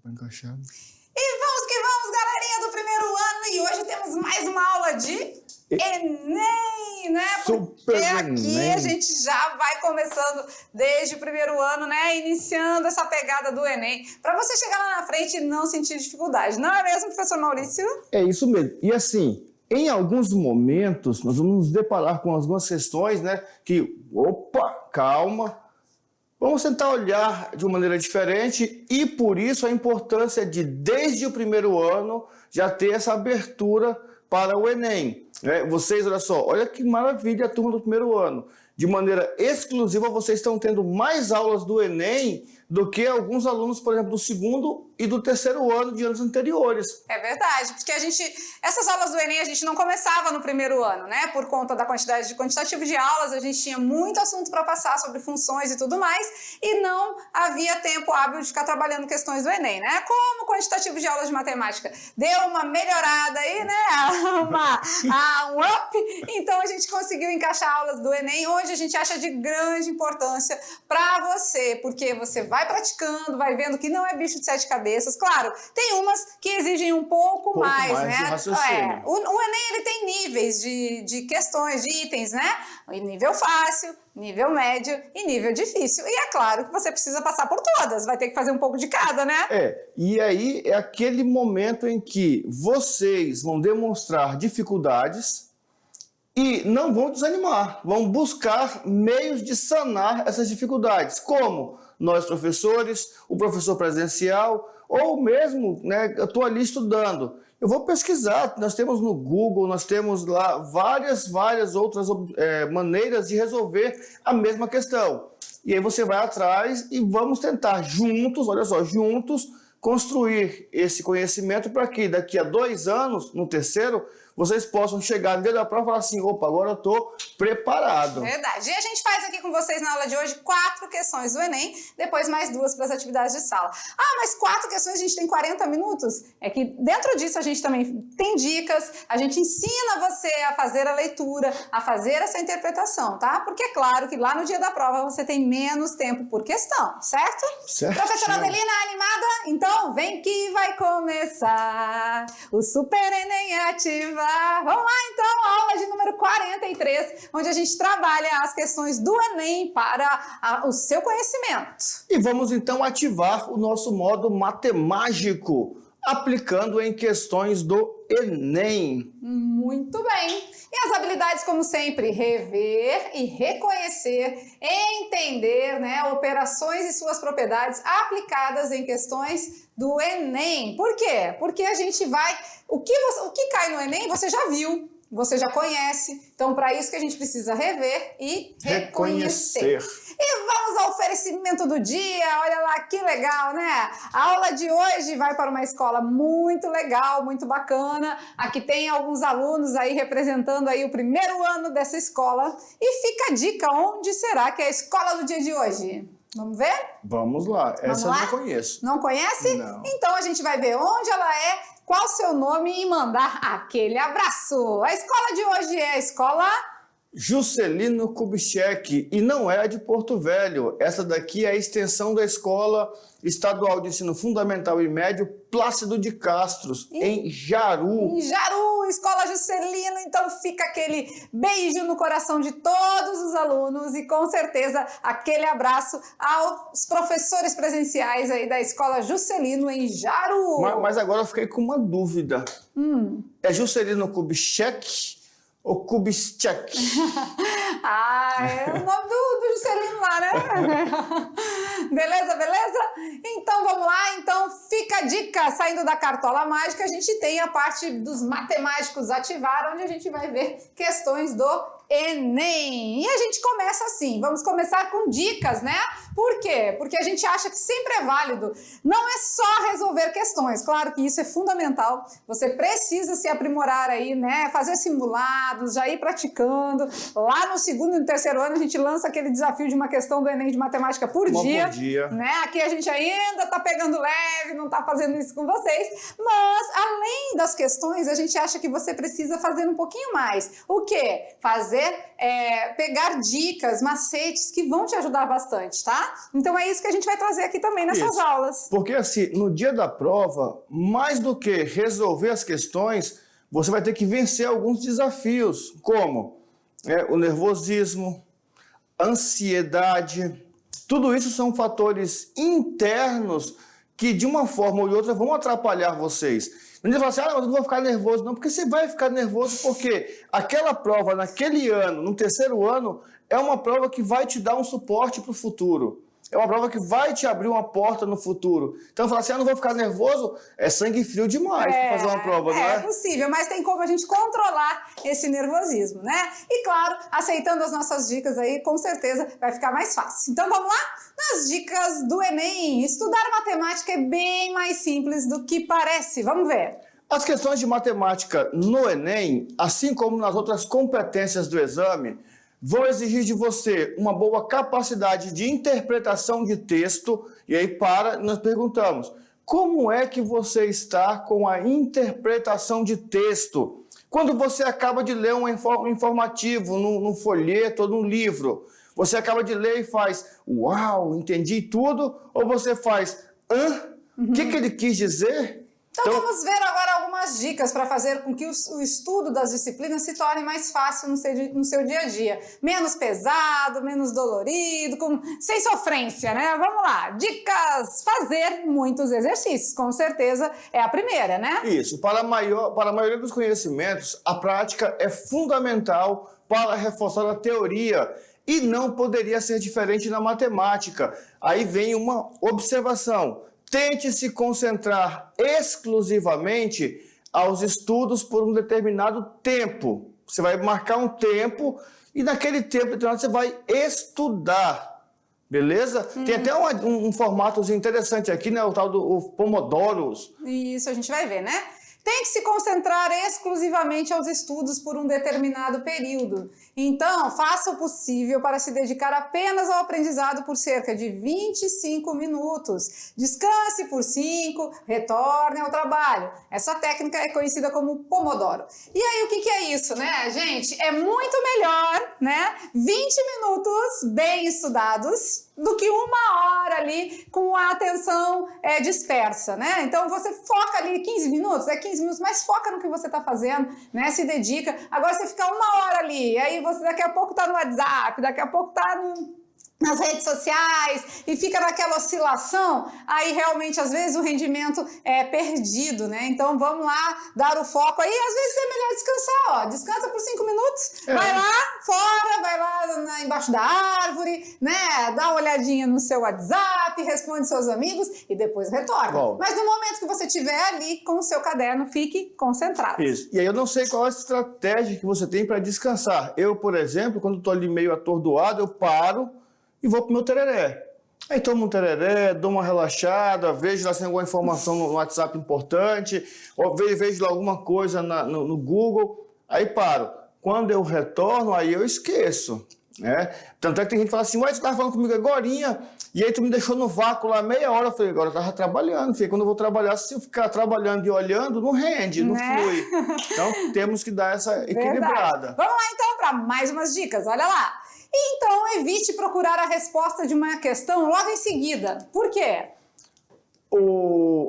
para encaixar. E vamos que vamos, galerinha do primeiro ano, e hoje temos mais uma aula de Enem, né? Porque aqui Enem. a gente já vai começando desde o primeiro ano, né? Iniciando essa pegada do Enem, para você chegar lá na frente e não sentir dificuldade. Não é mesmo, professor Maurício? É isso mesmo. E assim, em alguns momentos, nós vamos nos deparar com algumas questões, né? Que, opa, calma. Vamos tentar olhar de uma maneira diferente e, por isso, a importância de, desde o primeiro ano, já ter essa abertura para o Enem. Vocês, olha só, olha que maravilha a turma do primeiro ano. De maneira exclusiva, vocês estão tendo mais aulas do Enem do que alguns alunos, por exemplo, do segundo e do terceiro ano de anos anteriores. É verdade, porque essas aulas do Enem a gente não começava no primeiro ano, né? Por conta da quantidade de quantitativo de aulas, a gente tinha muito assunto para passar sobre funções e tudo mais, e não havia tempo hábil de ficar trabalhando questões do Enem, né? Como o quantitativo de aulas de matemática deu uma melhorada aí, né? Um up, então a gente conseguiu encaixar aulas do Enem, onde a gente acha de grande importância para você, porque você vai praticando, vai vendo que não é bicho de sete cabeças. Claro, tem umas que exigem um pouco mais, né? De raciocínio. O Enem, ele tem níveis de questões, de itens, né? Nível fácil, nível médio e nível difícil. E é claro que você precisa passar por todas, vai ter que fazer um pouco de cada, né? E aí é aquele momento em que vocês vão demonstrar dificuldades e não vão desanimar, vão buscar meios de sanar essas dificuldades. Como? Nós, professores, o professor presencial, ou mesmo, né, eu estou ali estudando. Eu vou pesquisar, nós temos no Google, nós temos lá várias outras maneiras de resolver a mesma questão. E aí você vai atrás e vamos tentar juntos, olha só, juntos, construir esse conhecimento para que daqui a 2 anos, no terceiro, vocês possam chegar no dia da prova e falar assim, opa, agora eu estou preparado. Verdade. E a gente faz aqui com vocês na aula de hoje 4 questões do Enem, depois mais 2 para as atividades de sala. Ah, mas 4 questões a gente tem 40 minutos? É que dentro disso a gente também tem dicas, a gente ensina você a fazer a leitura, a fazer essa interpretação, tá? Porque é claro que lá no dia da prova você tem menos tempo por questão, certo? Certo. Professora Adelina, animada? Então vem que vai começar o Super Enem Ativar. Vamos lá então, aula de número 43, onde a gente trabalha as questões do Enem para o seu conhecimento. E vamos então ativar o nosso modo matemático, aplicando em questões do Enem. Muito bem. E as habilidades, como sempre, rever e reconhecer, entender, né, operações e suas propriedades aplicadas em questões do Enem. Por quê? Porque a gente vai... O que cai no Enem você já viu, você já conhece. Então, para isso que a gente precisa rever e reconhecer. E vamos ao oferecimento do dia. Olha lá que legal, né? A aula de hoje vai para uma escola muito legal, muito bacana. Aqui tem alguns alunos aí representando aí o primeiro ano dessa escola. E fica a dica, onde será que é a escola do dia de hoje? Vamos ver? Vamos lá. Essa eu não conheço. Não conhece? Não. Então a gente vai ver onde ela é, qual o seu nome e mandar aquele abraço. A escola de hoje é a escola Juscelino Kubitschek, e não é a de Porto Velho. Essa daqui é a extensão da Escola Estadual de Ensino Fundamental e Médio Plácido de Castros, em Jaru. Em Jaru, Escola Juscelino. Então fica aquele beijo no coração de todos os alunos e com certeza aquele abraço aos professores presenciais aí da Escola Juscelino em Jaru. Mas agora eu fiquei com uma dúvida. É Juscelino Kubitschek ou Kubitschek? É o nome do Juscelino lá, né? Beleza? Então vamos lá, então fica a dica, saindo da cartola mágica, a gente tem a parte dos matemáticos ativar, onde a gente vai ver questões do Enem. E a gente começa assim, vamos começar com dicas, né? Por quê? Porque a gente acha que sempre é válido. Não é só resolver questões, claro que isso é fundamental. Você precisa se aprimorar aí, né? Fazer simulados, já ir praticando. Lá no segundo e no terceiro ano a gente lança aquele desafio de uma questão do Enem de matemática por dia. Né? Aqui a gente ainda tá pegando leve, não tá fazendo isso com vocês. Mas além das questões, a gente acha que você precisa fazer um pouquinho mais. O quê? Fazer pegar dicas, macetes que vão te ajudar bastante, tá? Então é isso que a gente vai trazer aqui também nessas aulas. Porque assim, no dia da prova, mais do que resolver as questões, você vai ter que vencer alguns desafios, como o nervosismo, ansiedade. Tudo isso são fatores internos que, de uma forma ou de outra, vão atrapalhar vocês. Ninguém fala assim, eu não vou ficar nervoso. Não, porque você vai ficar nervoso porque aquela prova naquele ano, no terceiro ano, é uma prova que vai te dar um suporte para o futuro. É uma prova que vai te abrir uma porta no futuro. Então, falar assim, eu não vou ficar nervoso, é sangue frio demais para fazer uma prova, não é? É possível, mas tem como a gente controlar esse nervosismo, né? E claro, aceitando as nossas dicas aí, com certeza vai ficar mais fácil. Então vamos lá? Nas dicas do Enem, estudar matemática é bem mais simples do que parece. Vamos ver. As questões de matemática no Enem, assim como nas outras competências do exame, vão exigir de você uma boa capacidade de interpretação de texto. E aí nós perguntamos, como é que você está com a interpretação de texto? Quando você acaba de ler um informativo num folheto ou num livro, você acaba de ler e faz, uau, entendi tudo, ou você faz, o que ele quis dizer? Então vamos ver agora algumas dicas para fazer com que o estudo das disciplinas se torne mais fácil no seu dia a dia. Menos pesado, menos dolorido, sem sofrência, né? Vamos lá. Dicas: fazer muitos exercícios. Com certeza é a primeira, né? Isso. Para a maioria dos conhecimentos, a prática é fundamental para reforçar a teoria. E não poderia ser diferente na matemática. Aí vem uma observação. Tente se concentrar exclusivamente aos estudos por um determinado tempo. Você vai marcar um tempo e naquele tempo determinado você vai estudar, beleza? Tem até um formatozinho interessante aqui, né? O tal do Pomodoros. Isso, a gente vai ver, né? Tem que se concentrar exclusivamente aos estudos por um determinado período. Então, faça o possível para se dedicar apenas ao aprendizado por cerca de 25 minutos. Descanse por 5, retorne ao trabalho. Essa técnica é conhecida como Pomodoro. E aí, o que é isso, né, gente? É muito melhor, né? 20 minutos bem estudados do que 1 hora ali com a atenção dispersa, né? Então, você foca ali 15 minutos, 15 minutos, mas foca no que você está fazendo, né? Se dedica. Agora, você fica 1 hora ali, aí você daqui a pouco está no WhatsApp, daqui a pouco está nas redes sociais e fica naquela oscilação, aí realmente às vezes o rendimento é perdido, né? Então vamos lá dar o foco aí, às vezes é melhor descansar, ó, descansa por 5 minutos, vai lá fora, vai lá embaixo da árvore, né? Dá uma olhadinha no seu WhatsApp, responde seus amigos e depois retorna. Bom. Mas no momento que você estiver ali com o seu caderno, fique concentrado. Isso. E aí eu não sei qual é a estratégia que você tem para descansar. Eu, por exemplo, quando estou ali meio atordoado, eu paro e vou pro meu tereré. Aí tomo um tereré, dou uma relaxada, vejo lá se tem alguma informação no WhatsApp importante, ou vejo lá alguma coisa no Google, aí paro. Quando eu retorno, aí eu esqueço, né? Tanto é que tem gente que fala assim, ué, você estava falando comigo agorinha, e aí tu me deixou no vácuo lá meia hora. Eu falei, agora eu estava trabalhando, filho. Quando eu vou trabalhar, se eu ficar trabalhando e olhando, não rende, não flui. Então temos que dar essa equilibrada. Verdade. Vamos lá então para mais umas dicas, olha lá. Então, evite procurar a resposta de uma questão logo em seguida. Por quê?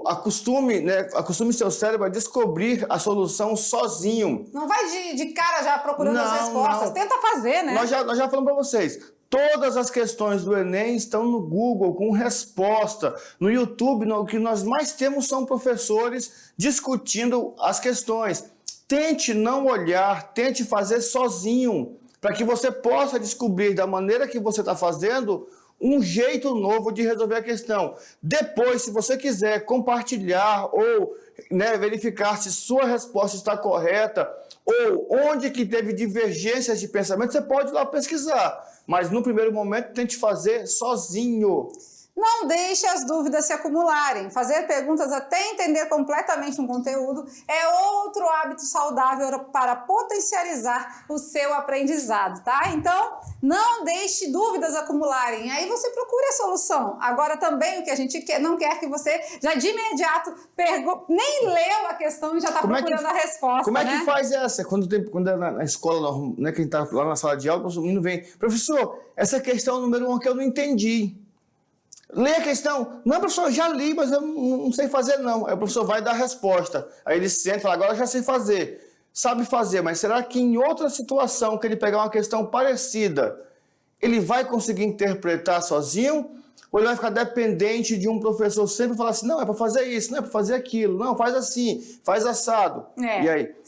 Acostume seu cérebro a descobrir a solução sozinho. Não vai de cara já procurando as respostas. Não. Tenta fazer, né? Nós já falamos para vocês. Todas as questões do Enem estão no Google com resposta. No YouTube, o que nós mais temos são professores discutindo as questões. Tente não olhar, tente fazer sozinho, para que você possa descobrir da maneira que você está fazendo um jeito novo de resolver a questão. Depois, se você quiser compartilhar ou verificar se sua resposta está correta ou onde que teve divergências de pensamento, você pode ir lá pesquisar. Mas no primeiro momento, tente fazer sozinho. Não deixe as dúvidas se acumularem. Fazer perguntas até entender completamente um conteúdo é outro hábito saudável para potencializar o seu aprendizado, tá? Então, não deixe dúvidas acumularem. Aí você procure a solução. Agora, também o que a gente não quer que você já de imediato nem leu a questão e já está procurando a resposta. Como é que faz essa? Quando é na escola, né, quem está lá na sala de aula, o menino vem, professor, essa questão número 1 que eu não entendi. Lê a questão. Não, professor, já li, mas eu não sei fazer, não. Aí o professor vai dar a resposta. Aí ele senta e fala, agora eu já sei fazer. Sabe fazer, mas será que em outra situação que ele pegar uma questão parecida, ele vai conseguir interpretar sozinho? Ou ele vai ficar dependente de um professor sempre falar assim, não, é para fazer isso, não é para fazer aquilo, não, faz assim, faz assado. E aí?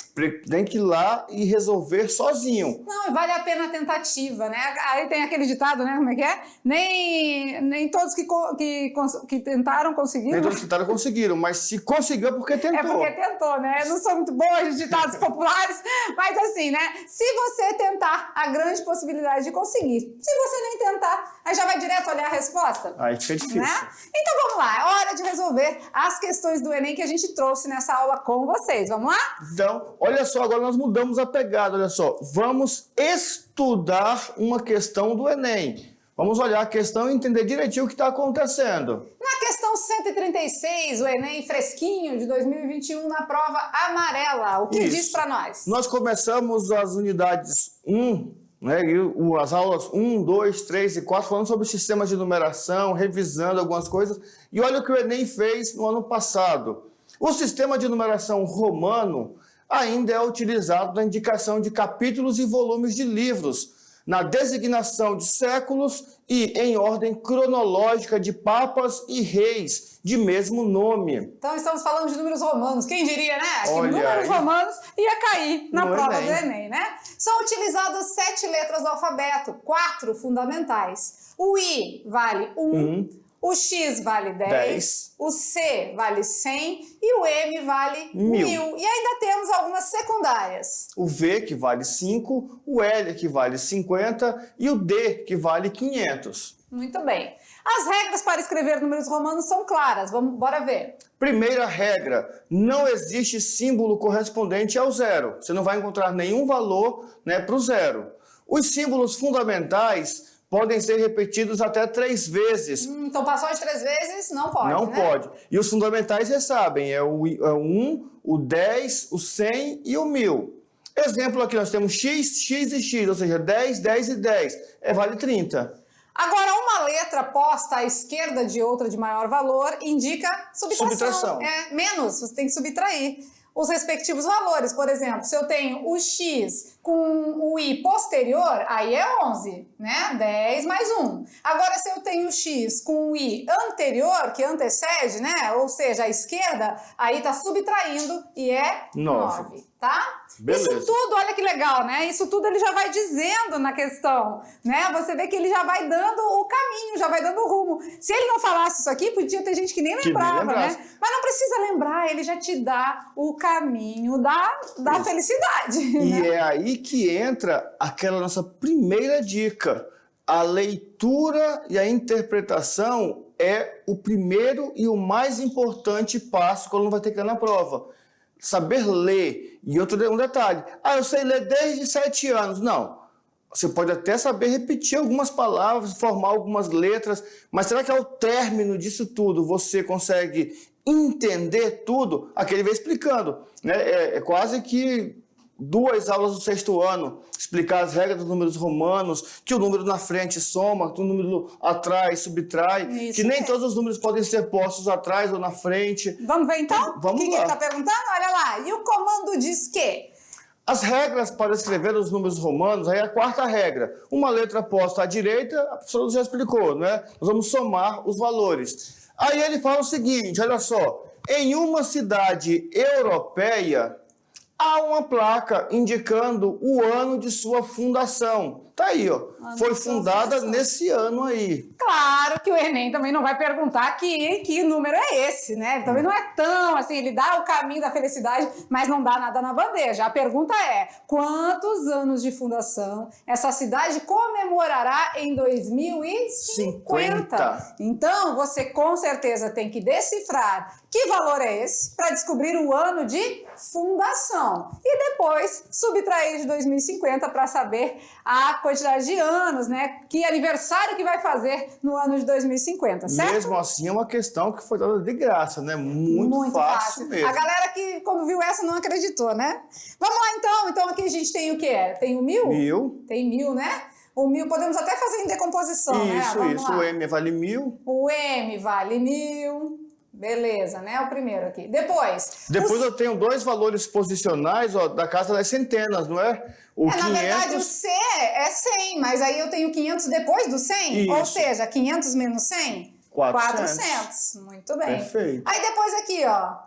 Tem que ir lá e resolver sozinho. Não, vale a pena a tentativa, né? Aí tem aquele ditado, né? Como é que é? Nem todos que tentaram conseguiram. Nem todos que tentaram conseguiram, mas se conseguiu é porque tentou. É porque tentou, né? Eu não sou muito boa de ditados populares, mas assim, né? Se você tentar, há grande possibilidade de conseguir. Se você nem tentar, aí já vai direto olhar a resposta. Aí fica difícil. Né? Então vamos lá, é hora de resolver as questões do Enem que a gente trouxe nessa aula com vocês. Vamos lá? Então, olha só, agora nós mudamos a pegada, olha só. Vamos estudar uma questão do Enem. Vamos olhar a questão e entender direitinho o que está acontecendo. Na questão 136, o Enem fresquinho de 2021 na prova amarela. O que diz para nós? Nós começamos as unidades 1, né, e as aulas 1, 2, 3 e 4, falando sobre sistemas de numeração, revisando algumas coisas. E olha o que o Enem fez no ano passado. O sistema de numeração romano ainda é utilizado na indicação de capítulos e volumes de livros, na designação de séculos e em ordem cronológica de papas e reis de mesmo nome. Então estamos falando de números romanos. Quem diria, né? Que números aí. romanos ia cair na prova Enem. do Enem, né? São utilizadas 7 letras do alfabeto, 4 fundamentais. O I vale 1. O X vale 10, o C vale 100 e o M vale 1000. E ainda temos algumas secundárias. O V, que vale 5, o L, que vale 50 e o D, que vale 500. Muito bem. As regras para escrever números romanos são claras. Bora ver. Primeira regra, não existe símbolo correspondente ao zero. Você não vai encontrar nenhum valor, né, para o zero. Os símbolos fundamentais podem ser repetidos até 3 vezes. Então, passou de 3 vezes, não pode, Não né? pode. E os fundamentais, vocês sabem, é o 1, o 10, o 100 e o 1000. Exemplo aqui, nós temos X, X e X, ou seja, 10, 10 e 10. Vale 30. Agora, uma letra posta à esquerda de outra de maior valor indica subtração. Menos, você tem que subtrair os respectivos valores. Por exemplo, se eu tenho o X com o I posterior, aí é 11, né? 10 mais 1. Agora, se eu tenho o X com o I anterior, que antecede, né? Ou seja, a esquerda, aí tá subtraindo e é 9, tá? Beleza. Isso tudo, olha que legal, né? Isso tudo ele já vai dizendo na questão, né? Você vê que ele já vai dando o caminho, já vai dando o rumo. Se ele não falasse isso aqui, podia ter gente que nem lembrava, né? Mas não precisa lembrar, ele já te dá o caminho da felicidade. E né? é aí que entra aquela nossa primeira dica. A leitura e a interpretação é o primeiro e o mais importante passo que o aluno vai ter que dar na prova. Saber ler. E um detalhe, eu sei ler desde 7 anos. Não, você pode até saber repetir algumas palavras, formar algumas letras, mas será que ao término disso tudo você consegue entender tudo? Aqui ele vai explicando, né? É quase que 2 aulas do 6º ano, explicar as regras dos números romanos, que o número na frente soma, que o número atrás subtrai, Isso que nem todos os números podem ser postos atrás ou na frente. Vamos ver então? Vamos O que lá. ele está perguntando? Olha lá. E o comando diz que? As regras para escrever os números romanos, aí é a 4ª regra. Uma letra posta à direita, a professora já explicou, né? Nós vamos somar os valores. Aí ele fala o seguinte, olha só. Em uma cidade europeia, há uma placa indicando o ano de sua fundação. Tá aí, ó. Ano Foi de sua fundada fundação. nesse ano aí. Claro que o Enem também não vai perguntar que número é esse, né? Ele também não é tão assim, ele dá o caminho da felicidade, mas não dá nada na bandeja. A pergunta é: quantos anos de fundação essa cidade comemorará em 2050? Então, você com certeza tem que decifrar que valor é esse para descobrir o ano de fundação. E depois subtrair de 2050 para saber a quantidade de anos, né? Que aniversário que vai fazer no ano de 2050, certo? Mesmo assim, é uma questão que foi dada de graça, né? Muito fácil mesmo. A galera que, quando viu essa, não acreditou, né? Vamos lá, então. Então, aqui a gente tem o quê? Tem o 1000? 1000. Tem 1000, né? O 1000 podemos até fazer em decomposição, né? Vamos Isso. lá. O M vale 1000. O M vale 1000. Beleza, né? O primeiro aqui. Depois eu tenho dois valores posicionais, ó, da casa das centenas, não é? O 500... Na verdade, o C é 100, mas aí eu tenho 500 depois do 100? Isso. Ou seja, 500 menos 100? 400. Muito bem. Perfeito. Aí depois aqui, ó.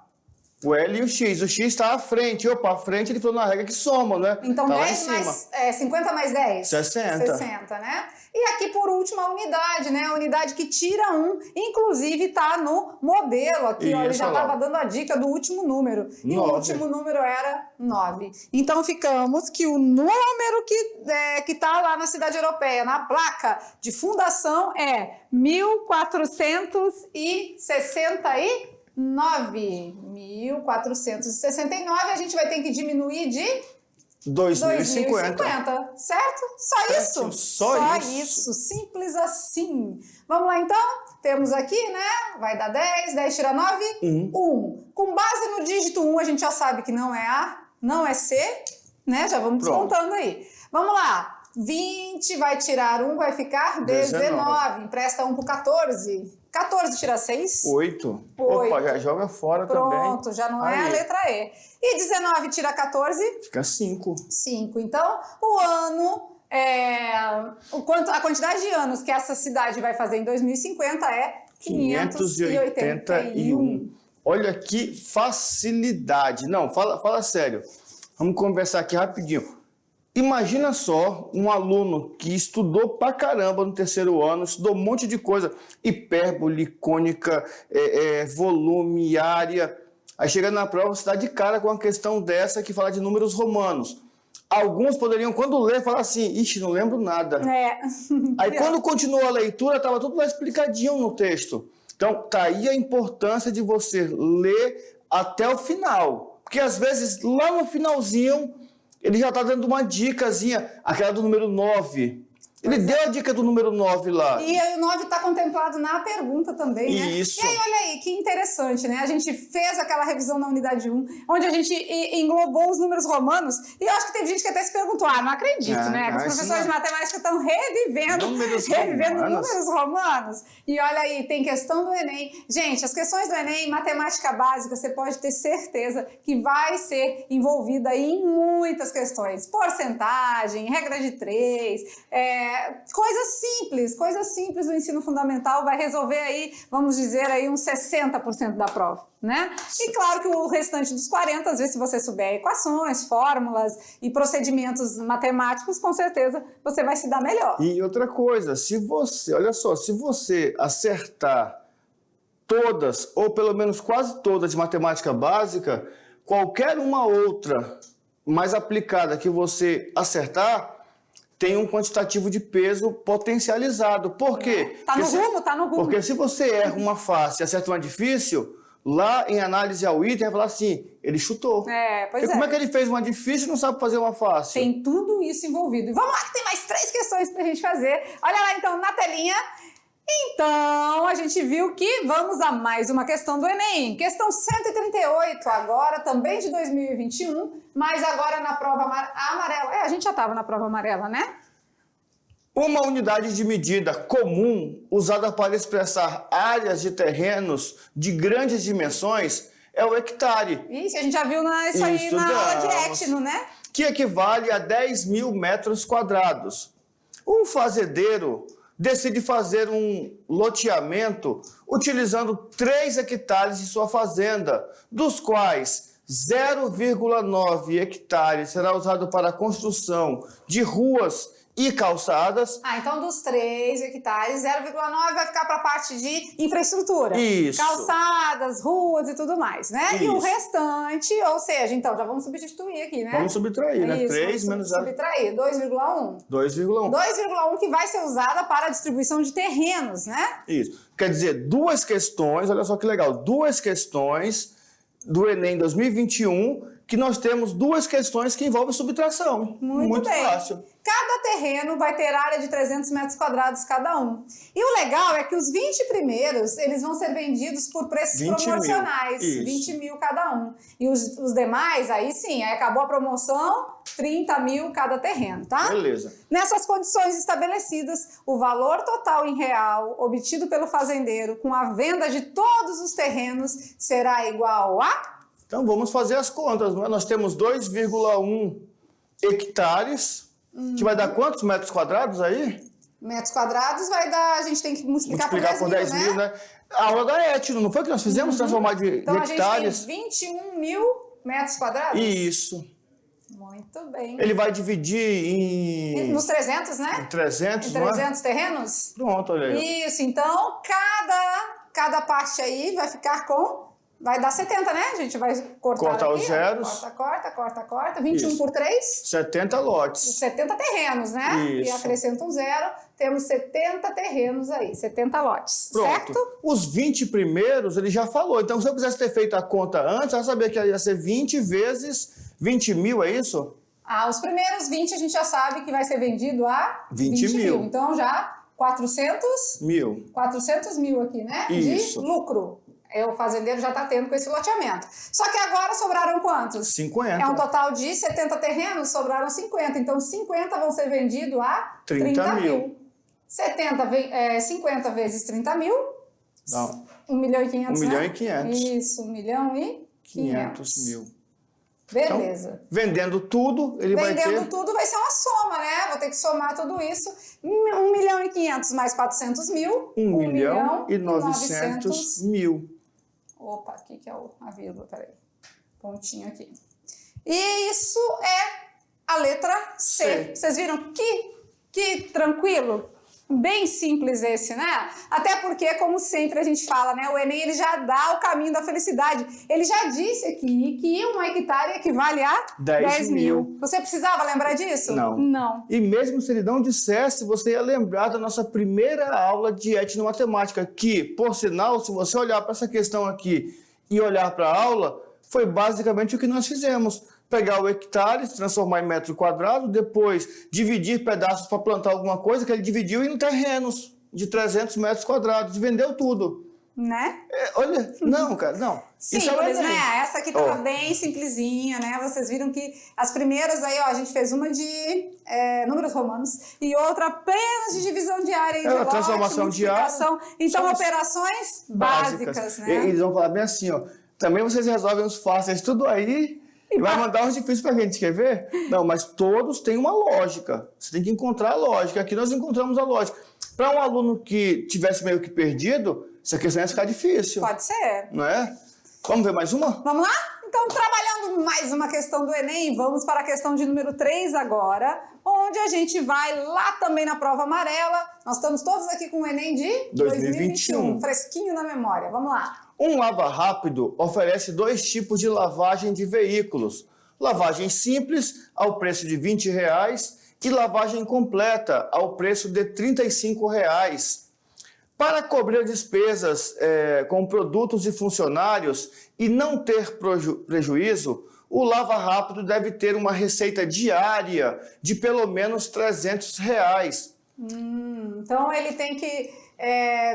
O L e o X. O X está à frente. Opa, à frente ele falou na regra que soma, né? Então, tá 10 mais, 50 mais 10? 60. 60, né? E aqui, por último, a unidade, né? A unidade que tira 1, inclusive está no modelo aqui, ó. Ele já estava dando a dica do último número. E 9. O último número era 9. Então, ficamos que o número que está lá na cidade europeia, na placa de fundação, é 1469. 1469, a gente vai ter que diminuir de 2050, certo? Só isso? Só isso. Simples assim. Vamos lá, então? Temos aqui, né? Vai dar 10, 10 tira 9, 1. Com base no dígito 1, a gente já sabe que não é A, não é C, né? Já vamos descontando aí. Vamos lá. 20 vai tirar 1, vai ficar 19. Empresta 1 pro 14. 14 tira 6? 8. Opa, já joga fora também. Pronto, já não é a letra E. E 19 tira 14? Fica 5. 5. Então, o ano, a quantidade de anos que essa cidade vai fazer em 2050 é 581. Olha que facilidade. Não, fala sério. Vamos conversar aqui rapidinho. Imagina só um aluno que estudou pra caramba no terceiro ano, estudou um monte de coisa, hipérbole, cônica, volume, área. Aí chega na prova, você dá de cara com uma questão dessa que fala de números romanos. Alguns poderiam, quando ler, falar assim, ixi, não lembro nada. Aí quando continuou a leitura, estava tudo lá explicadinho no texto. Então, tá aí a importância de você ler até o final. Porque às vezes, lá no finalzinho, ele já está dando uma dicasinha, aquela do número 9. Ele deu a dica do número 9 lá. E aí o 9 está contemplado na pergunta também, né? Isso. E aí, olha aí, que interessante, né? A gente fez aquela revisão na unidade 1, onde a gente englobou os números romanos, e eu acho que teve gente que até se perguntou, não acredito, né? Os professores de matemática estão revivendo números romanos. E olha aí, tem questão do Enem. Gente, as questões do Enem, matemática básica, você pode ter certeza que vai ser envolvida aí em muitas questões. Porcentagem, regra de 3, coisas simples do ensino fundamental vai resolver aí, vamos dizer aí, uns 60% da prova, né? E claro que o restante dos 40%, às vezes se você souber equações, fórmulas e procedimentos matemáticos, com certeza você vai se dar melhor. E outra coisa, se você acertar todas, ou pelo menos quase todas de matemática básica, qualquer uma outra mais aplicada que você acertar, tem um quantitativo de peso potencializado. Por quê? Tá no rumo. Porque se você erra uma fácil e acerta uma difícil, lá em análise ao item, vai falar assim, ele chutou. Como é que ele fez uma difícil e não sabe fazer uma fácil? Tem tudo isso envolvido. E vamos lá que tem mais 3 questões pra gente fazer. Olha lá então na telinha. Então, a gente viu que vamos a mais uma questão do Enem. Questão 138, agora também de 2021, mas agora na prova amarela. A gente já estava na prova amarela, né? Uma unidade de medida comum usada para expressar áreas de terrenos de grandes dimensões é o hectare. Isso, a gente já viu isso aí na aula de etno, né? Que equivale a 10 mil metros quadrados. Um fazendeiro decide fazer um loteamento utilizando 3 hectares de sua fazenda, dos quais 0,9 hectares será usado para a construção de ruas e calçadas. Então dos 3 hectares, 0,9 vai ficar para a parte de infraestrutura. Isso. Calçadas, ruas e tudo mais, né? Isso. E o restante, ou seja, então já vamos substituir aqui, né? Vamos subtrair, né? Isso, 3 menos 0. subtrair, 2,1. 2,1. 2,1 que vai ser usada para a distribuição de terrenos, né? Isso. Quer dizer, 2 questões, olha só que legal, 2 questões do Enem 2021, que nós temos 2 questões que envolvem subtração. Muito bem. fácil. Cada terreno vai ter área de 300 metros quadrados cada um. E o legal é que os 20 primeiros, eles vão ser vendidos por preços 20 promocionais. mil. 20 mil cada um. E os demais, aí sim, aí acabou a promoção, 30 mil cada terreno, tá? Beleza. Nessas condições estabelecidas, o valor total em real obtido pelo fazendeiro com a venda de todos os terrenos será igual a... Então vamos fazer as contas, não é? Nós temos 2,1 hectares, que vai dar quantos metros quadrados aí? Metros quadrados vai dar, a gente tem que multiplicar por 10 mil, né? A aula da Etno, não foi que nós fizemos transformar de então, hectares? Então a gente tem 21 mil metros quadrados? Isso. Muito bem. Ele vai dividir em... Nos 300, né? Em 300, em 300 terrenos? Pronto, olha aí. Isso, então cada parte aí vai ficar com... Vai dar 70, né? A gente vai cortar aqui, os zeros. Corta. 21 Isso. por 3. 70 lotes. 70 terrenos, né? Isso. E acrescenta um zero. Temos 70 terrenos aí, 70 lotes, Pronto. certo? Os 20 primeiros, ele já falou. Então, se eu quisesse ter feito a conta antes, eu sabia que ia ser 20 vezes 20 mil, é isso? Os primeiros 20 a gente já sabe que vai ser vendido a 20 mil. Então, já 400 mil aqui, né? Isso. De lucro. O fazendeiro já está tendo com esse loteamento. Só que agora sobraram quantos? 50. É um total de 70 terrenos, sobraram 50. Então, 50 vão ser vendidos a 30 mil. 50 vezes 30 mil, Não. 1 milhão e 500, 1 milhão e 500. Isso, 1 milhão e 500 mil. Beleza. Então, vendendo tudo, ele vai ter... Vendendo tudo vai ser uma soma, né? Vou ter que somar tudo isso. 1 milhão e 500 mais 400 mil. 1 milhão e 900 mil. Opa, aqui que é a vírgula, peraí. Pontinho aqui. E isso é a letra C. Vocês viram que tranquilo? Bem simples esse, né? Até porque, como sempre a gente fala, né? O Enem ele já dá o caminho da felicidade. Ele já disse aqui que 1 hectare equivale a 10 mil. Você precisava lembrar disso? Não. E mesmo se ele não dissesse, você ia lembrar da nossa primeira aula de etnomatemática, que, por sinal, se você olhar para essa questão aqui e olhar para a aula, foi basicamente o que nós fizemos. Pegar o hectare, transformar em metro quadrado, depois dividir pedaços para plantar alguma coisa, que ele dividiu em terrenos de 300 metros quadrados, vendeu tudo. Né? Olha, não, cara, não. Simples, né? Essa aqui tava bem simplesinha, né? Vocês viram que as primeiras aí, a gente fez uma de números romanos e outra apenas de divisão de área, de lote, transformação de área. Então, operações básicas, né? E eles vão falar bem assim, também vocês resolvem os fáceis tudo aí e vai mandar os difíceis pra gente, quer ver? Não, mas todos têm uma lógica. Você tem que encontrar a lógica. Aqui nós encontramos a lógica. Para um aluno que tivesse meio que perdido, essa questão ia ficar difícil. Pode ser. Não é? Vamos ver mais uma? Vamos lá? Então, trabalhando mais uma questão do Enem, vamos para a questão de número 3 agora, onde a gente vai lá também na prova amarela. Nós estamos todos aqui com o Enem de 2021. Fresquinho na memória. Vamos lá. Um Lava Rápido oferece 2 tipos de lavagem de veículos. Lavagem simples, ao preço de R$20, e lavagem completa, ao preço de R$35. Para cobrir despesas com produtos e funcionários e não ter prejuízo, o Lava Rápido deve ter uma receita diária de pelo menos R$300. Então ele tem que,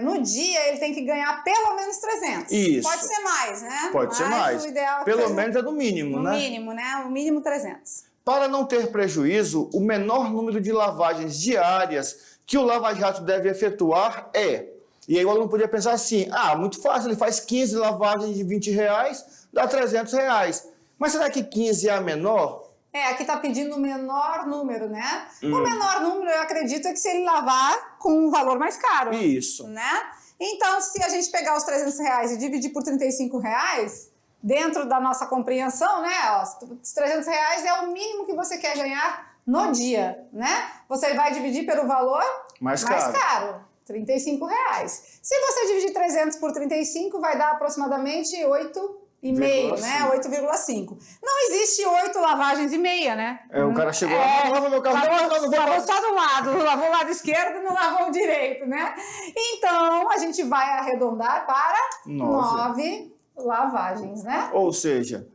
no dia, ele tem que ganhar pelo menos 300. Isso. Pode ser mais, né? Pode ser mais. O ideal é pelo menos é no mínimo, né? No mínimo, né? O mínimo 300. Para não ter prejuízo, o menor número de lavagens diárias que o Lava Jato deve efetuar é... E aí o aluno podia pensar assim, muito fácil, ele faz 15 lavagens de R$20, dá R$300. Mas será que 15 é a menor? Aqui está pedindo o menor número, né? O menor número, eu acredito, é que se ele lavar com um valor mais caro. Isso. Né? Então, se a gente pegar os R$300 e dividir por R$35, dentro da nossa compreensão, né? Os R$300 é o mínimo que você quer ganhar no dia, né? Você vai dividir pelo valor Mais caro. caro. R$35. Se você dividir 300 por 35, vai dar aproximadamente 8,5, né? 8,5. Não existe 8 lavagens e meia, né? O cara chegou lá, lava meu carro. Lavou só do lado, lavou o lado esquerdo e não lavou o direito, né? Então, a gente vai arredondar para 9 lavagens, né? Ou seja...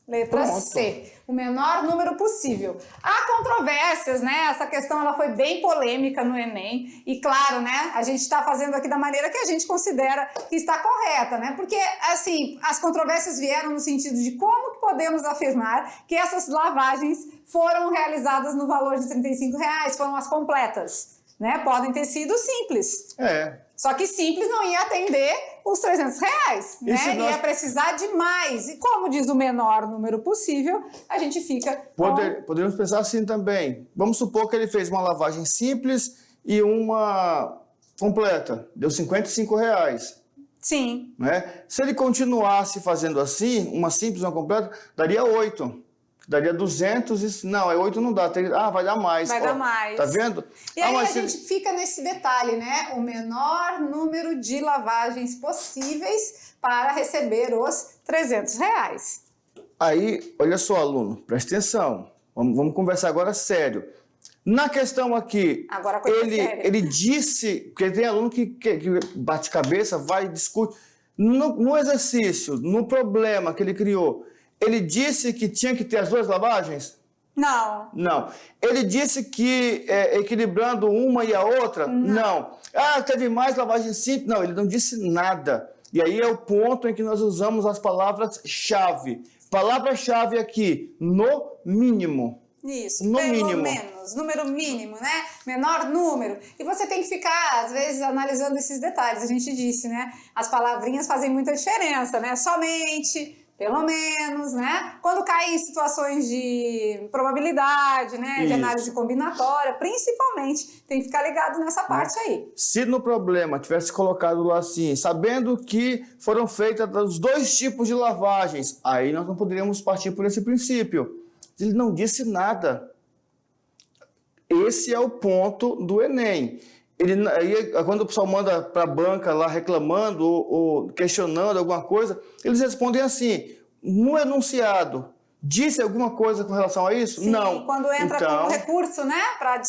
Letra Pronto. C, o menor número possível. Há controvérsias, né? Essa questão ela foi bem polêmica no Enem. E claro, né? A gente está fazendo aqui da maneira que a gente considera que está correta, né? Porque, assim, as controvérsias vieram no sentido de como que podemos afirmar que essas lavagens foram realizadas no valor de R$35, foram as completas, né? Podem ter sido simples. Só que simples não ia atender os R$300, né? Ia precisar de mais. E como diz o menor número possível, a gente fica... Podemos pensar assim também. Vamos supor que ele fez uma lavagem simples e uma completa. Deu R$55. Sim. Né? Se ele continuasse fazendo assim, uma simples e uma completa, daria 8. Daria 200 e... Não, 8 não dá. Vai dar mais. Vai dar mais. Tá vendo? E aí a gente fica nesse detalhe, né? O menor número de lavagens possíveis para receber os R$300. Aí, olha só, aluno, presta atenção. Vamos conversar agora sério. Na questão aqui, agora ele disse... Porque tem aluno que bate cabeça, vai e discute. No exercício, no problema que ele criou... Ele disse que tinha que ter as 2 lavagens? Não. Não. Ele disse que equilibrando uma e a outra? Não. Teve mais lavagem simples? Não, ele não disse nada. E aí é o ponto em que nós usamos as palavras-chave. Palavra-chave aqui, no mínimo. Isso, no pelo mínimo. menos, número mínimo, né? Menor número. E você tem que ficar, às vezes, analisando esses detalhes. A gente disse, né? As palavrinhas fazem muita diferença, né? Somente... Pelo menos, né? Quando cai em situações de probabilidade, né? Isso. De análise combinatória, principalmente, tem que ficar ligado nessa parte aí. Se no problema tivesse colocado lá assim, sabendo que foram feitas os 2 tipos de lavagens, aí nós não poderíamos partir por esse princípio. Ele não disse nada. Esse é o ponto do Enem. Aí, quando o pessoal manda para a banca lá reclamando ou questionando alguma coisa, eles respondem assim, no enunciado, disse alguma coisa com relação a isso? Sim, não. Quando entra com recurso, né, para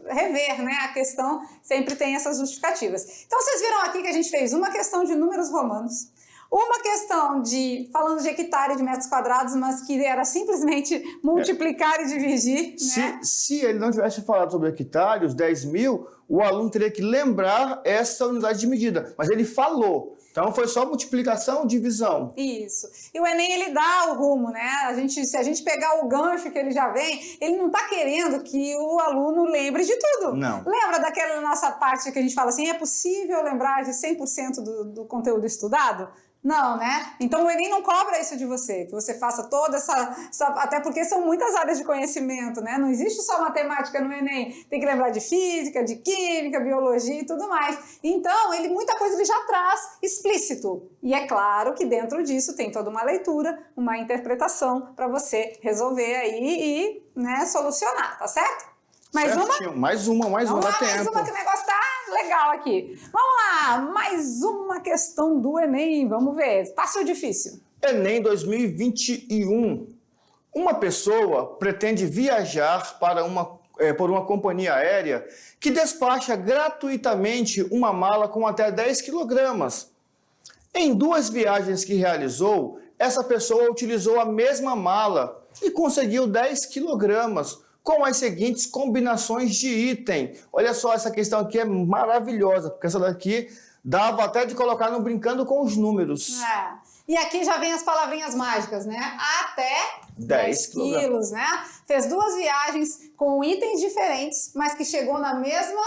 rever, né, a questão, sempre tem essas justificativas. Então, vocês viram aqui que a gente fez uma questão de números romanos, uma questão falando de hectare de metros quadrados, mas que era simplesmente multiplicar e dividir. Né? Se ele não tivesse falado sobre hectare, os 10 mil, o aluno teria que lembrar essa unidade de medida. Mas ele falou. Então, foi só multiplicação, divisão. Isso. E o Enem, ele dá o rumo, né? Se a gente pegar o gancho que ele já vem, ele não está querendo que o aluno lembre de tudo. Não. Lembra daquela nossa parte que a gente fala assim, é possível lembrar de 100% do conteúdo estudado? Não, né? Então o Enem não cobra isso de você, que você faça toda essa... Até porque são muitas áreas de conhecimento, né? Não existe só matemática no Enem. Tem que lembrar de física, de química, biologia e tudo mais. Então, muita coisa ele já traz explícito. E é claro que dentro disso tem toda uma leitura, uma interpretação para você resolver aí e, né, solucionar, tá certo? Mais certinho. uma? Mais uma, Mais dá uma tempo. que o negócio tá legal aqui. Vamos lá, mais uma questão do Enem, vamos ver. Fácil ou difícil? Enem 2021. Uma pessoa pretende viajar por uma companhia aérea que despacha gratuitamente uma mala com até 10 quilogramas. Em 2 viagens que realizou, essa pessoa utilizou a mesma mala e conseguiu 10 quilogramas com as seguintes combinações de item. Olha só, essa questão aqui é maravilhosa, porque essa daqui dava até de colocar no Brincando com os Números. E aqui já vem as palavrinhas mágicas, né? Até 10 quilos, né? Fez 2 viagens com itens diferentes, mas que chegou na mesma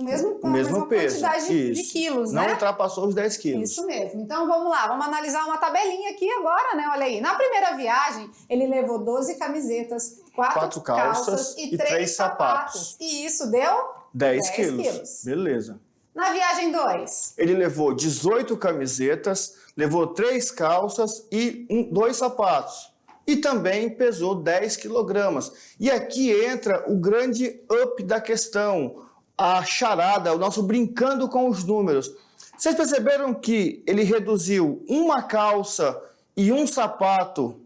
peso. Quantidade de quilos, Não né? ultrapassou os 10 quilos. Isso mesmo. Então vamos lá, vamos analisar uma tabelinha aqui agora, né? Olha aí. Na primeira viagem, ele levou 12 camisetas, 4 calças e 3 sapatos. E isso deu 10 quilos. Beleza. Na viagem 2, ele levou 18 camisetas, levou 3 calças e 2 sapatos. e também pesou 10 quilogramas. E aqui entra o grande up da questão, a charada, o nosso brincando com os números. Vocês perceberam que ele reduziu uma calça e um sapato,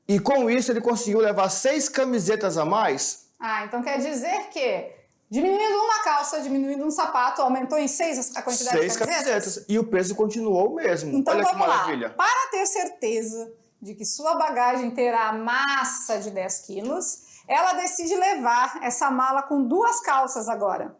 e com isso ele conseguiu levar 6 camisetas a mais? Ah, então quer dizer que diminuindo uma calça, diminuindo um sapato, aumentou em 6 a quantidade de camisetas? E o peso continuou o mesmo. Então Olha que vamos maravilha. lá. Para ter certeza de que sua bagagem terá massa de 10 quilos, ela decide levar essa mala com 2 calças agora,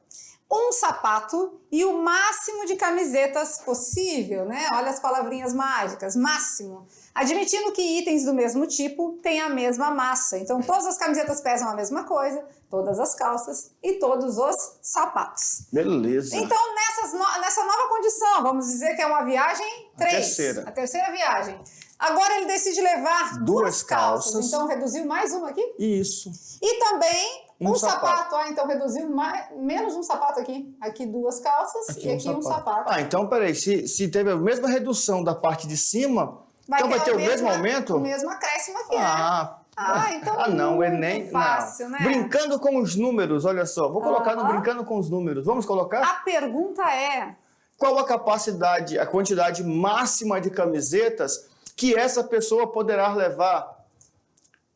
um sapato e o máximo de camisetas possível, né? Olha as palavrinhas mágicas, máximo. Admitindo que itens do mesmo tipo têm a mesma massa. Então, todas as camisetas pesam a mesma coisa, todas as calças e todos os sapatos. Beleza. Então, nessa nova condição, vamos dizer que é uma viagem 3. A terceira viagem. Agora ele decide levar 2 calças. Então, reduziu mais uma aqui? Isso. E também um sapato. Ah, então reduziu menos um sapato aqui. Aqui 2 calças Aqui e aqui um sapato. Ah, então peraí, se teve a mesma redução da parte de cima, então vai ter o mesmo aumento? O mesmo acréscimo aqui, né? Então não, o Enem, fácil, não. Né? Brincando com os números, olha só. Vou colocar no Brincando com os Números. Vamos colocar? A pergunta é... Qual a capacidade, a quantidade máxima de camisetas que essa pessoa poderá levar?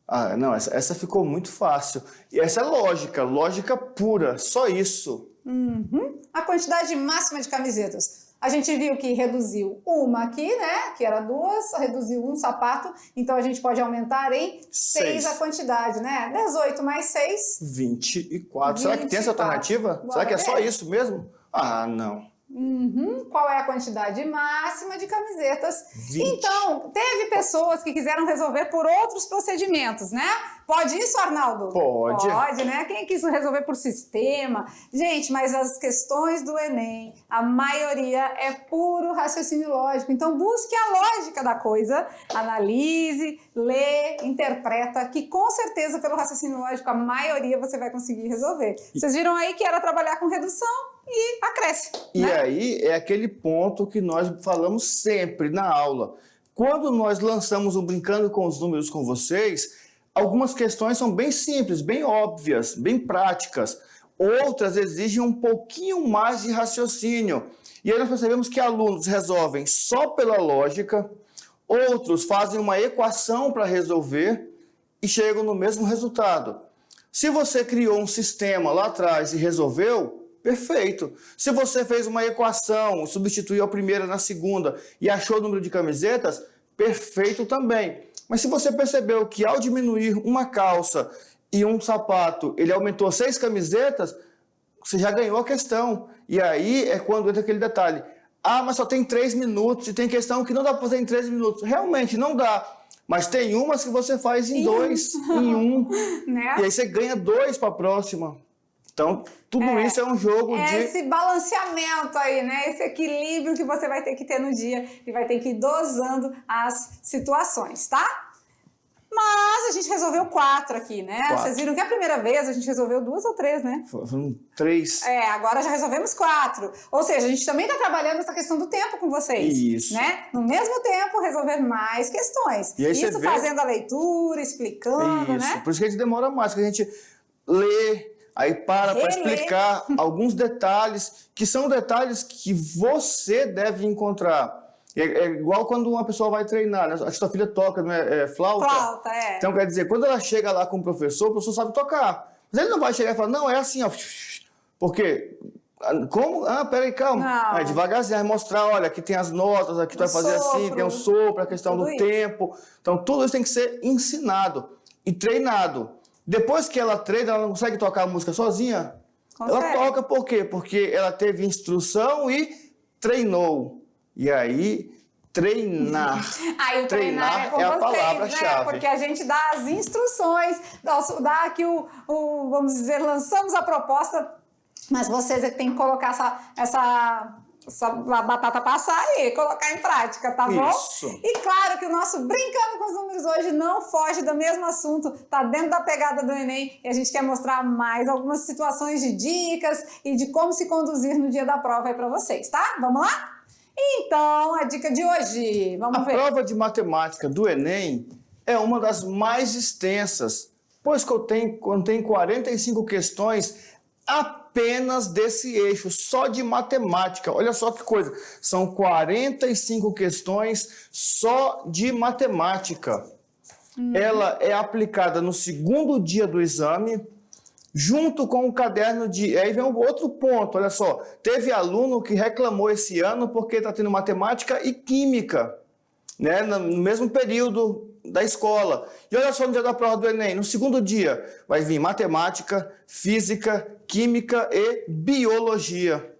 Ah, não, essa ficou muito fácil. E essa é lógica pura, só isso. A quantidade máxima de camisetas. A gente viu que reduziu uma aqui, né? Que era 2, reduziu um sapato. Então, a gente pode aumentar em 6 a quantidade, né? 18 mais 6... 24. Será que tem essa alternativa? Será que é só isso mesmo? Ah, não. Qual é a quantidade máxima de camisetas? 20. Então, teve pessoas que quiseram resolver por outros procedimentos, né? Pode isso, Arnaldo? Pode. Pode, né? Quem quis resolver por sistema? Gente, mas as questões do Enem, a maioria é puro raciocínio lógico. Então, busque a lógica da coisa, analise, lê, interpreta, que com certeza, pelo raciocínio lógico, a maioria você vai conseguir resolver. Vocês viram aí que era trabalhar com redução e acréscimo. E aí é aquele ponto que nós falamos sempre na aula. Quando nós lançamos um Brincando com os Números com vocês, algumas questões são bem simples, bem óbvias, bem práticas. Outras exigem um pouquinho mais de raciocínio. E aí nós percebemos que alunos resolvem só pela lógica, outros fazem uma equação para resolver e chegam no mesmo resultado. Se você criou um sistema lá atrás e resolveu, perfeito. Se você fez uma equação, substituiu a primeira na segunda e achou o número de camisetas, perfeito também. Mas se você percebeu que ao diminuir uma calça e um sapato, ele aumentou 6 camisetas, você já ganhou a questão. E aí é quando entra aquele detalhe. Ah, mas só tem 3 minutos e tem questão que não dá para fazer em 3 minutos. Realmente não dá. Mas tem umas que você faz em 2, em 1. Né? E aí você ganha 2 para a próxima. Então, tudo isso é um jogo de... Esse balanceamento aí, né? Esse equilíbrio que você vai ter que ter no dia e vai ter que ir dosando as situações, tá? Mas a gente resolveu 4 aqui, né? 4. Vocês viram que a primeira vez a gente resolveu 2 ou 3, né? Foram 3. Agora já resolvemos 4. Ou seja, a gente também está trabalhando essa questão do tempo com vocês. Isso. Né? No mesmo tempo, resolver mais questões. E aí isso fazendo a leitura, explicando, né? Por isso que a gente demora mais, porque a gente lê... Aí para explicar alguns detalhes, que são detalhes que você deve encontrar. É igual quando uma pessoa vai treinar, né? Acho que sua filha toca, não é? Flauta? Flauta, é. Então, quer dizer, quando ela chega lá com o professor sabe tocar. Mas ele não vai chegar e falar, não, é assim, ó. Porque, como? Ah, peraí, calma. Aí, devagarzinho, vai mostrar, olha, aqui tem as notas, aqui tu vai fazer assim, tem um sopro, a questão do tempo. Então, tudo isso tem que ser ensinado e treinado. Depois que ela treina, ela não consegue tocar a música sozinha? Consegue. Ela toca por quê? Porque ela teve instrução e treinou. E aí, treinar. Aí o treinar é com a vocês, palavra-chave. Porque a gente dá as instruções, dá aqui vamos dizer, lançamos a proposta, mas vocês é que tem que colocar essa batata passar e colocar em prática, tá bom? Isso. E claro que o nosso Brincando com os Números hoje não foge do mesmo assunto, tá dentro da pegada do Enem e a gente quer mostrar mais algumas situações de dicas e de como se conduzir no dia da prova aí pra vocês, tá? Vamos lá? Então, a dica de hoje, vamos ver. A prova de matemática do Enem é uma das mais extensas, pois contém 45 questões apenas desse eixo, só de matemática. Olha só que coisa, são 45 questões só de matemática. Ela é aplicada no segundo dia do exame, junto com o caderno de... Aí vem um outro ponto, olha só. Teve aluno que reclamou esse ano porque está tendo matemática e química, né, no mesmo período da escola. E olha só no dia da prova do Enem, no segundo dia, vai vir matemática, física, química e biologia.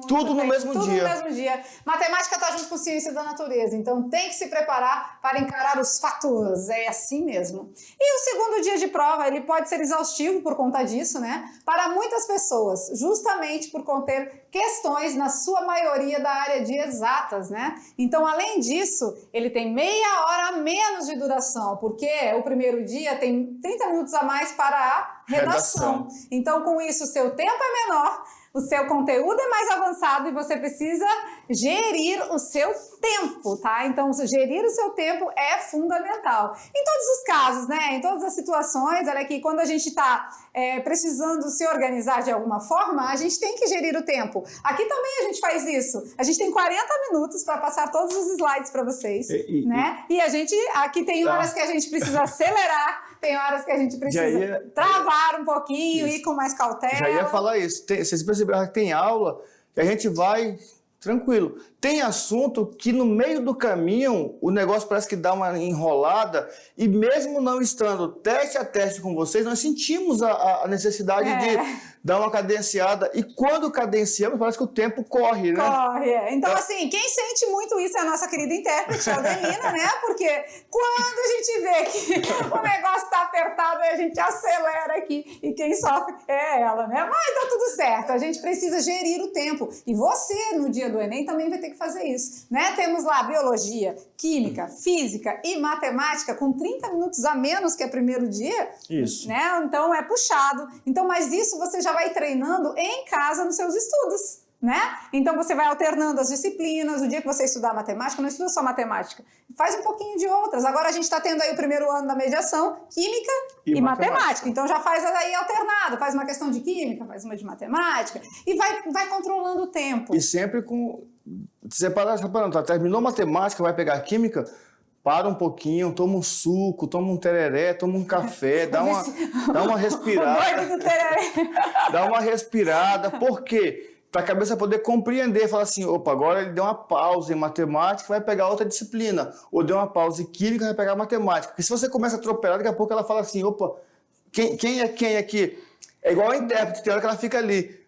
Tudo no mesmo dia. Tudo no mesmo dia. Matemática está junto com ciência da natureza, então tem que se preparar para encarar os fatos. É assim mesmo. E o segundo dia de prova, ele pode ser exaustivo por conta disso, né? Para muitas pessoas, justamente por conter questões, na sua maioria, da área de exatas, né? Então, além disso, ele tem meia hora a menos de duração, porque o primeiro dia tem 30 minutos a mais para a redação. Então, com isso, o seu tempo é menor, o seu conteúdo é mais avançado e você precisa gerir o seu tempo, tá? Então, gerir o seu tempo é fundamental. Em todos os casos, né? Em todas as situações, olha aqui, quando a gente está precisando se organizar de alguma forma, a gente tem que gerir o tempo. Aqui também a gente faz isso. A gente tem 40 minutos para passar todos os slides para vocês, né? E a gente, aqui tem horas que a gente precisa acelerar, tem horas que a gente precisa travar um pouquinho, ir com mais cautela. Já ia falar isso. Vocês perceberam que tem aula que a gente vai tranquilo. Tem assunto que no meio do caminho o negócio parece que dá uma enrolada e mesmo não estando teste a teste com vocês, nós sentimos a necessidade de dar uma cadenciada e quando cadenciamos parece que o tempo corre, né? Corre, Então, assim, quem sente muito isso é a nossa querida intérprete, a Adelina, né? Porque quando a gente vê que o negócio está apertado, a gente acelera aqui e quem sofre é ela, né? Mas tá tudo certo, a gente precisa gerir o tempo. E você, no dia do Enem, também vai ter que fazer isso, né? Temos lá biologia, química, física e matemática com 30 minutos a menos que é primeiro dia. Isso. Né? Então é puxado. Então, mas isso você já vai treinando em casa nos seus estudos, né? Então você vai alternando as disciplinas. O dia que você estudar matemática, não estuda só matemática, faz um pouquinho de outras. Agora a gente está tendo aí o primeiro ano da mediação, química e matemática. Então já faz aí alternado, faz uma questão de química, faz uma de matemática e vai controlando o tempo. E sempre com... separando, tá? Terminou matemática, vai pegar química, para um pouquinho, toma um suco, toma um tereré, toma um café, dá uma respirada. O doido do tereré. Dá uma respirada, por quê? Para a cabeça poder compreender, falar assim, opa, agora ele deu uma pausa em matemática, vai pegar outra disciplina, ou deu uma pausa em química, vai pegar matemática. Porque se você começa a atropelar, daqui a pouco ela fala assim, opa, quem é quem aqui? É igual a intérprete, tem hora que ela fica ali,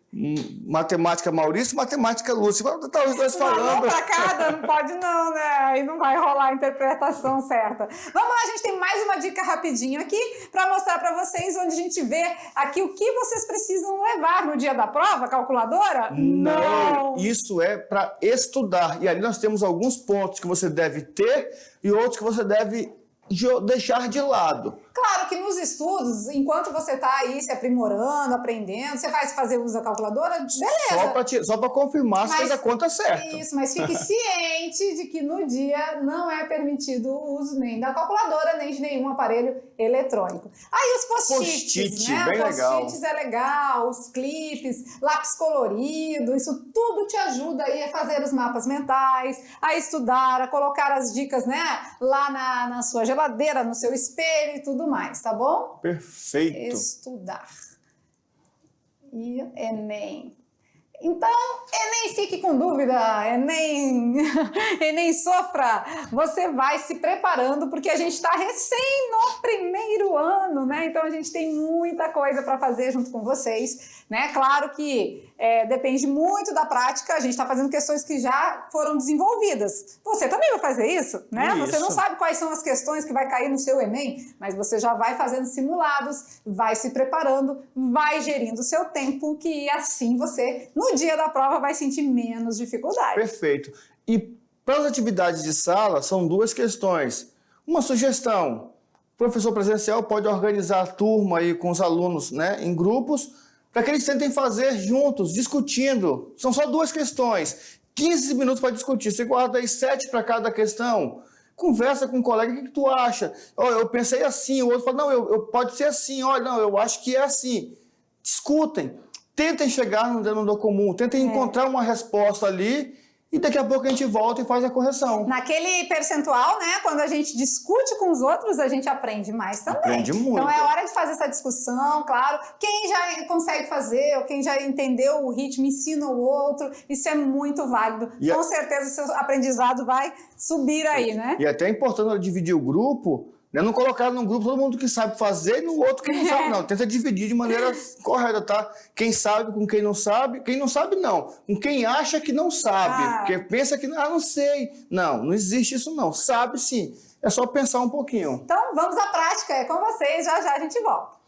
matemática Maurício, matemática Lúcia, tá os dois falando. Não, pra cada, não pode não, né? Aí não vai rolar a interpretação certa. Vamos lá, a gente tem mais uma dica rapidinho aqui para mostrar para vocês onde a gente vê aqui o que vocês precisam levar no dia da prova, calculadora? Não! Isso é para estudar. E ali nós temos alguns pontos que você deve ter e outros que você deve deixar de lado. Claro que nos estudos, enquanto você está aí se aprimorando, aprendendo, você vai fazer uso da calculadora, beleza. Só para confirmar se fez a conta certa. Isso, mas fique ciente de que no dia não é permitido o uso nem da calculadora, nem de nenhum aparelho eletrônico. Aí os post-its, né? Bem legal. Post-its é legal, os clipes, lápis colorido, isso tudo te ajuda aí a fazer os mapas mentais, a estudar, a colocar as dicas, né, lá na sua geladeira, no seu espelho e tudo mais, tá bom? Perfeito. Estudar. E Enem. Então, Enem, fique com dúvida, Enem sofra, você vai se preparando, porque a gente está recém no primeiro ano, né? Então a gente tem muita coisa para fazer junto com vocês, né? Claro que depende muito da prática, a gente está fazendo questões que já foram desenvolvidas. Você também vai fazer isso, né? Isso. Você não sabe quais são as questões que vai cair no seu Enem, mas você já vai fazendo simulados, vai se preparando, vai gerindo o seu tempo, que assim você, no dia da prova, vai sentir menos dificuldade. Perfeito. E para as atividades de sala, são duas questões. Uma sugestão, o professor presencial pode organizar a turma aí com os alunos, né, em grupos, para que eles tentem fazer juntos, discutindo. São só duas questões, 15 minutos para discutir. Você guarda aí 7 para cada questão. conversa com um colega, o que tu acha? Oh, eu pensei assim, o outro fala, não, pode ser assim, olha, não, eu acho que é assim. Discutem, tentem chegar no denominador comum, tentem encontrar uma resposta ali e daqui a pouco a gente volta e faz a correção. Naquele percentual, né, quando a gente discute com os outros, a gente aprende mais também. Aprende muito. Então é hora de fazer essa discussão, claro. Quem já consegue fazer, ou quem já entendeu o ritmo, ensina o outro. Isso é muito válido. Com certeza o seu aprendizado vai subir aí, né? E até é importante dividir o grupo, né? Não colocar num grupo todo mundo que sabe fazer e no outro que não sabe, não. Tenta dividir de maneira correta, tá? Quem sabe com quem não sabe não. Com quem acha que não sabe. Porque pensa que, não sei. Não existe isso não. Sabe sim. É só pensar um pouquinho. Então vamos à prática, é com vocês, já já a gente volta.